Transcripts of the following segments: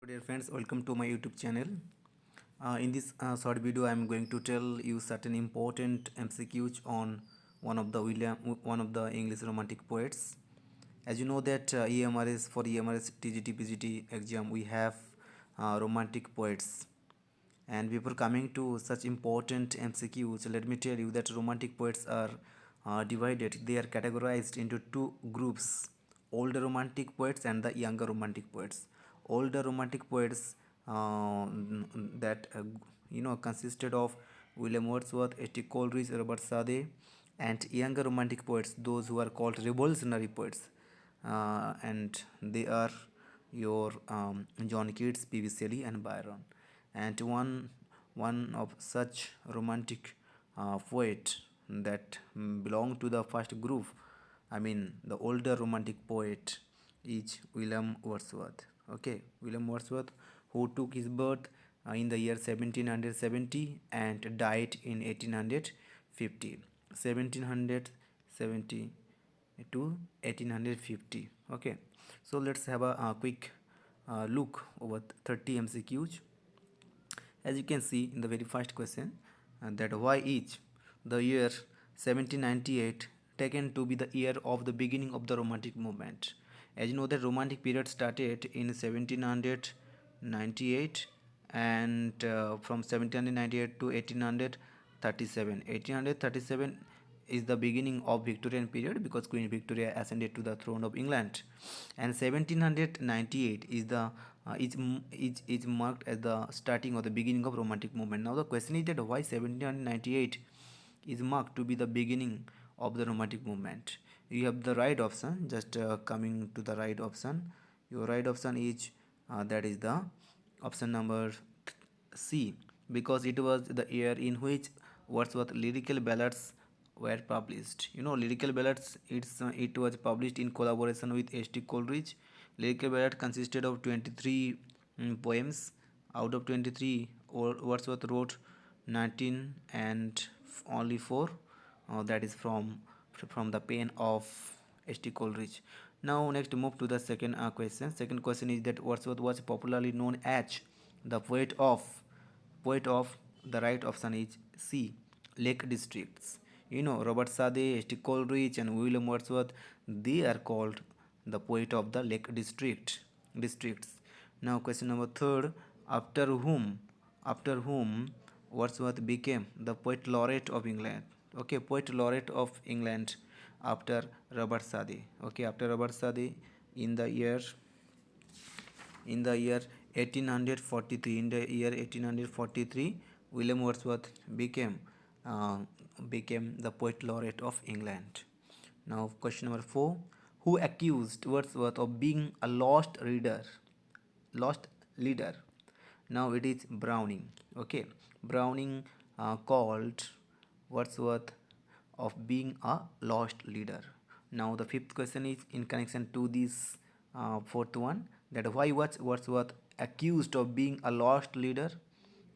Dear friends, welcome to my YouTube channel. In this short video, I am going to tell you certain important MCQs on one of the English Romantic poets. As you know that EMRS for EMRS TGT PGT exam we have romantic poets, and before coming to such important MCQs, let me tell you that romantic poets are divided. They are categorized into two groups: older romantic poets and the younger romantic poets. Older romantic poets that consisted of William Wordsworth, H.T. Coleridge, Robert Sade, and younger romantic poets, those who are called revolutionary poets, and they are your John Keats, P.V. Shelley, and Byron. And one of such romantic poet that belong to the first group, I mean the older romantic poet, is William Wordsworth. Okay, William Wordsworth, who took his birth in the year 1770 and died in 1850. 1770 to 1850. Okay, so let's have a quick look over 30 MCQs. As you can see in the very first question, that why is the year 1798 taken to be the year of the beginning of the romantic movement? As you know, the romantic period started in 1798, and from 1798 to 1837. 1837 is the beginning of Victorian period because Queen Victoria ascended to the throne of England, and 1798 is the is marked as the starting or the beginning of romantic movement. Now the question is that why 1798 is marked to be the beginning of the romantic movement? You have the right option. Just coming to the right option, your right option is that is the option number C, because it was the year in which Wordsworth lyrical ballads were published. You know, lyrical ballads, it was published in collaboration with H.T. Coleridge. Lyrical ballad consisted of 23 poems. Out of 23, Wordsworth wrote 19 and only 4 that is from the pen of H.T. Coleridge. Now next move to the second question. Second question is that Wordsworth was popularly known as the poet of the right option is C, Lake Districts. You know, Robert Sade, H.T. Coleridge, and William Wordsworth, they are called the poet of the Lake districts. Now question number third, after whom Wordsworth became the poet laureate of England. Okay, poet laureate of England after Robert Sade. Okay, after Robert Sade, in the year 1843. In the year 1843, William Wordsworth uh, became the poet laureate of England. Now question number 4, who accused Wordsworth of being a lost leader? Now it is Browning. Okay, Browning called Wordsworth of being a lost leader. Now the fifth question is in connection to this fourth one, that why was Wordsworth accused of being a lost leader?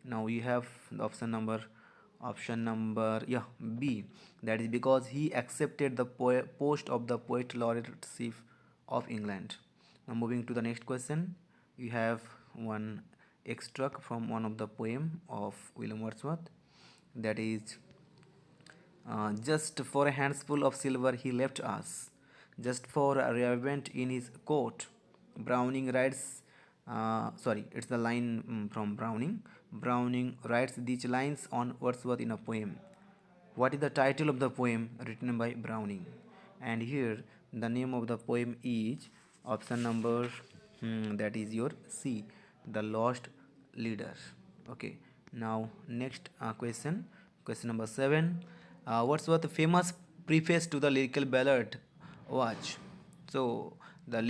Now you have the option number B, that is because he accepted the post of the poet laureateship of England. Now moving to the next question, you have one extract from one of the poem of William Wordsworth, that is just for a handful of silver he left us, just for a raiment in his coat. Browning writes, it's the line from Browning. Browning writes these lines on Wordsworth in a poem. What is the title of the poem written by Browning? And here the name of the poem is option number that is your C, The Lost Leader. Okay. Now next question number 7. Wordsworth's famous preface to the lyrical ballad was. So the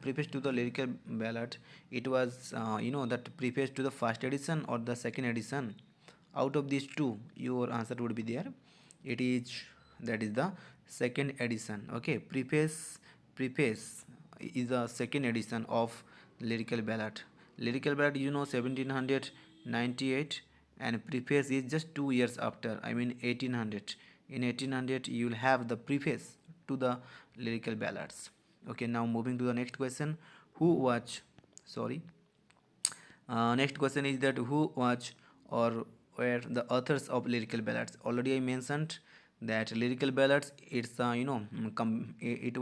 preface to the lyrical ballad, it was that preface to the first edition or the second edition. Out of these two, your answer would be there. It is that is the second edition. Okay, preface is the second edition of lyrical ballad. Lyrical ballad, 1798, and preface is just 2 years after, I mean 1800. In 1800 you will have the preface to the lyrical ballads. Okay, now moving to the next question, who was sorry Next question is that who was or were the authors of lyrical ballads? Already I mentioned that lyrical ballads. It's it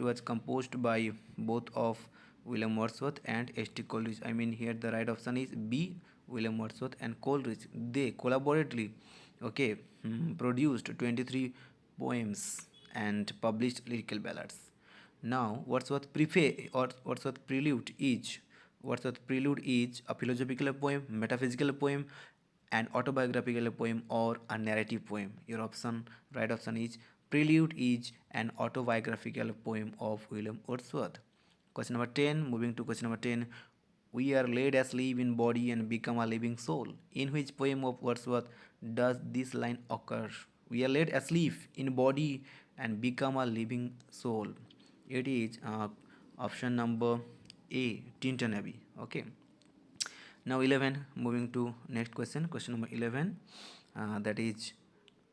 was composed by both of William Wordsworth and H.T. Coleridge. I mean here the right option is B. William Wordsworth and Coleridge. They collaboratively, okay, produced 23 poems and published lyrical ballads. Now, Wordsworth Prelude is a philosophical poem, metaphysical poem, an autobiographical poem, or a narrative poem. Your right option is Prelude is an autobiographical poem of William Wordsworth. Question number 10, moving to question number 10. We are laid asleep in body and become a living soul. In which poem of Wordsworth does this line occur? We are laid asleep in body and become a living soul. It is option number A, Tintin Abbey. Okay. Now 11, moving to next question, question number 11. That is,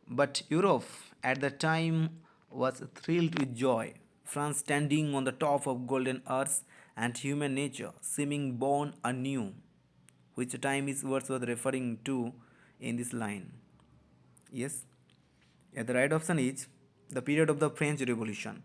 but Europe at the time was thrilled with joy, France standing on the top of golden earth and human nature seeming born anew. Which time is Wordsworth referring to in this line? Yes. Yeah, the right option is the period of the French Revolution.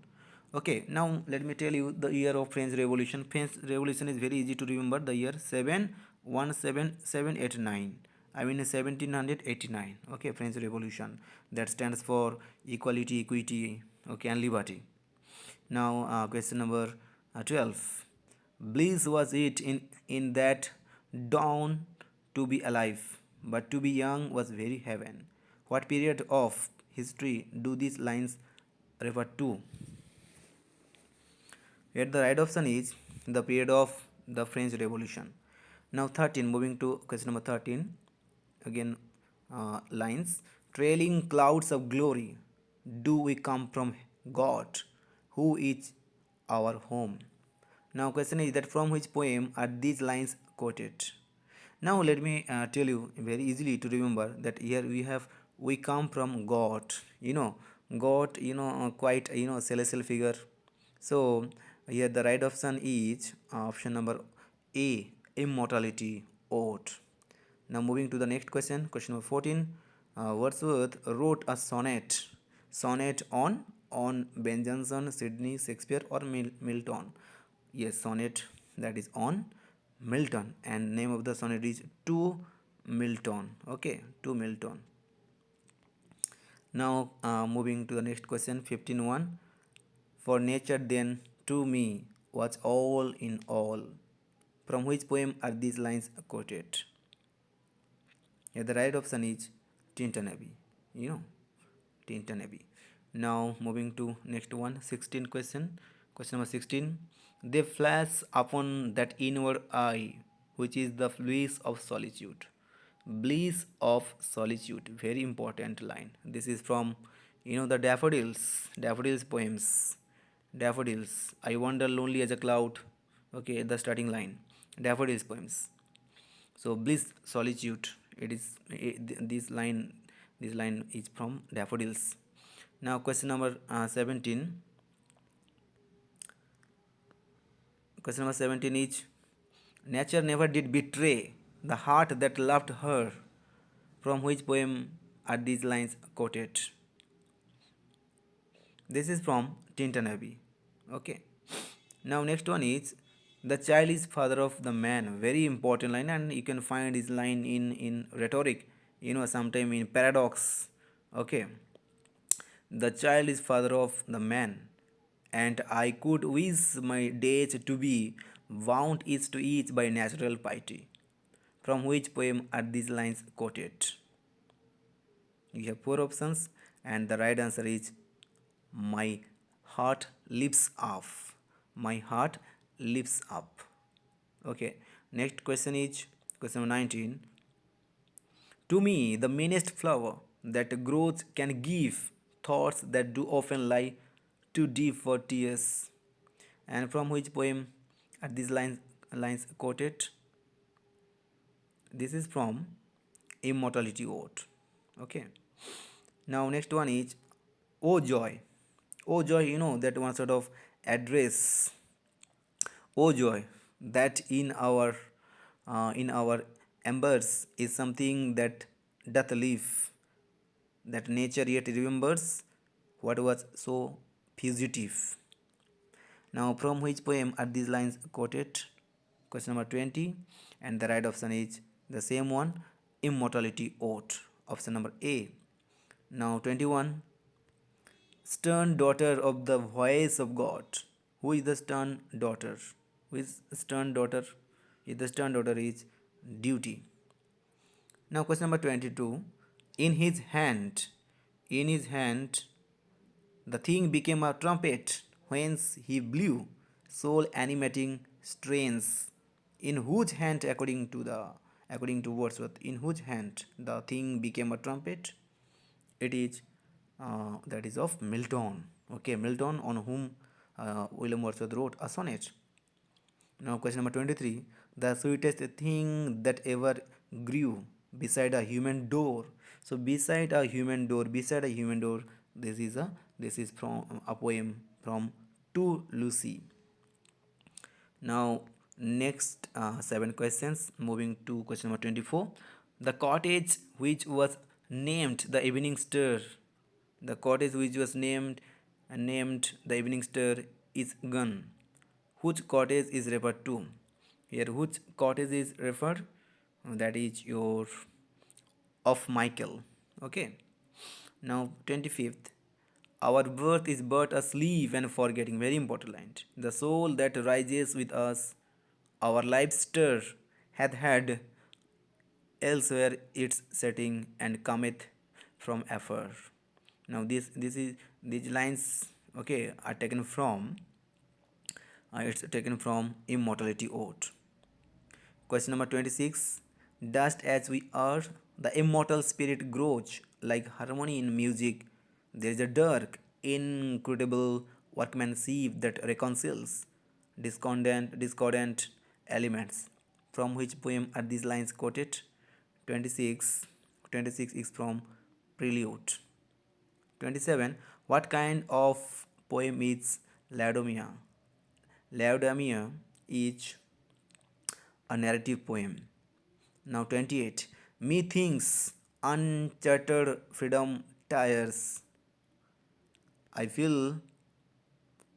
Okay, now let me tell you the year of French Revolution. French Revolution is very easy to remember. The year 71789. I mean 1789. Okay, French Revolution. That stands for equality, equity, okay, and liberty. Now, question number 12. Bliss was it in that dawn to be alive, but to be young was very heaven. What period of history do these lines refer to? Yet the right option is the period of the French Revolution. Now 13, moving to question number 13. Again, lines. Trailing clouds of glory, do we come from God, who is our home? Now question is that from which poem are these lines quoted? Now let me tell you very easily to remember that here we have we come from God. God, quite celestial figure. So here the right option is option number A, immortality, ode. Now moving to the next question, question number 14. Wordsworth wrote a sonnet on Ben Jonson, Sidney, Shakespeare, or Milton. Yes, sonnet that is on Milton, and name of the sonnet is To Milton. Okay, To Milton. Now moving to the next question, 15.1. For nature then to me was all in all. From which poem are these lines quoted? Yeah, the right option is Tintin Abbey. Tintin Abbey. Now moving to next one, 16 question. Question number 16. They flash upon that inward eye, which is the bliss of solitude. Bliss of solitude. Very important line. This is from the Daffodils poems. Daffodils. I wander lonely as a cloud. Okay, the starting line. Daffodils poems. So bliss, solitude. This line is from Daffodils. Now question number 17. Question number 17 is, nature never did betray the heart that loved her. From which poem are these lines quoted? This is from Tintin Abbey. Okay. Now next one is, the child is father of the man. Very important line, and you can find this line in rhetoric, sometime in paradox. Okay. The child is father of the man, and I could wish my days to be wound each to each by natural piety. From which poem are these lines quoted? You have four options, and the right answer is My heart lifts up. My heart lifts up. Okay. Next question is question number 19. To me, the meanest flower that grows can give thoughts that do often lie too deep for tears. And from which poem are these lines quoted? This is from Immortality Ode. Okay. Now next one is, Oh joy. Oh joy, that one sort of address. Oh joy. that in our embers is something that doth live, that nature yet remembers what was so fugitive. Now, from which poem are these lines quoted? Question number 20, and the right option is the same one, Immortality Ode, option number A. Now, 21, stern daughter of the voice of God. Who is the stern daughter? Who is stern daughter? Is the stern daughter is duty. Now, question number 22, in his hand, the thing became a trumpet, whence he blew, soul animating strains. In whose hand, according to Wordsworth, in whose hand the thing became a trumpet? It is that is of Milton. Okay, Milton, on whom William Wordsworth wrote a sonnet. Now, question number 23, the sweetest thing that ever grew beside a human door. So, beside a human door, this is from a poem from To Lucy. Now, next 7 questions. Moving to question number 24, the cottage which was named the Evening Star. The cottage which was named the Evening Star is gone. Which cottage is referred to? Here, which cottage is referred? That is your of Michael. Okay. Now, 25th. Our birth is but a sleep and forgetting. Very important line. The soul that rises with us, our life's stir, hath had elsewhere its setting and cometh from afar. Now, this is these lines, okay, are taken from it's taken from Immortality Ode. Question number 26, dust as we are, the immortal spirit grows like harmony in music. There is a dark, incredible workmanship that reconciles discordant elements. From which poem are these lines quoted? 26, 26 is from Prelude. 27, what kind of poem is Laodamia? Laodamia is a narrative poem. Now, 28, methinks unchartered freedom tires. I feel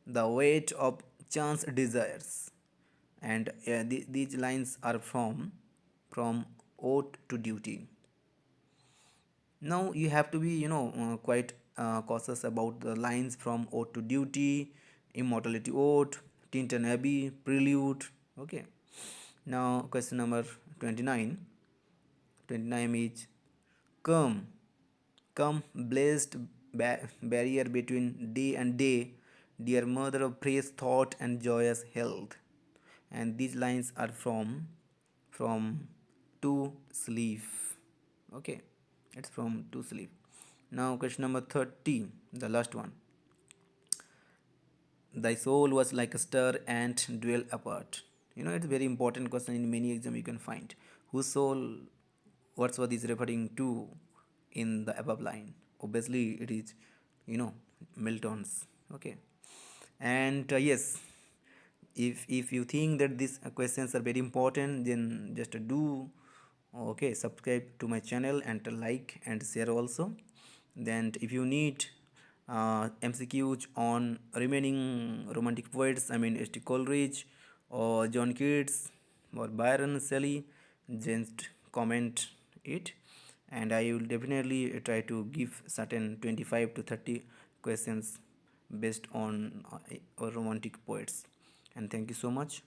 the weight of chance desires. And these lines are from Ode to Duty. Now, you have to be quite cautious about the lines from Ode to Duty, Immortality Ode, Tintin Abbey, Prelude. Okay. Now, question number 29. 29 is, come, come, blessed barrier between day and day, dear mother of praise, thought, and joyous health. And these lines are from To Sleep. Okay, it's from To Sleep. Now, question number 30, the last one. Thy soul was like a star and dwell apart. It's a very important question. In many exams you can find whose soul Wordsworth is referring to in the above line. Obviously, it is Milton's. Okay, and yes, if you think that these questions are very important, then just do subscribe to my channel and like and share also. Then if you need MCQs on remaining romantic poets, I mean St. Coleridge or John Keats or Byron, Shelley, just comment it, and I will definitely try to give certain 25 to 30 questions based on romantic poets. And thank you so much.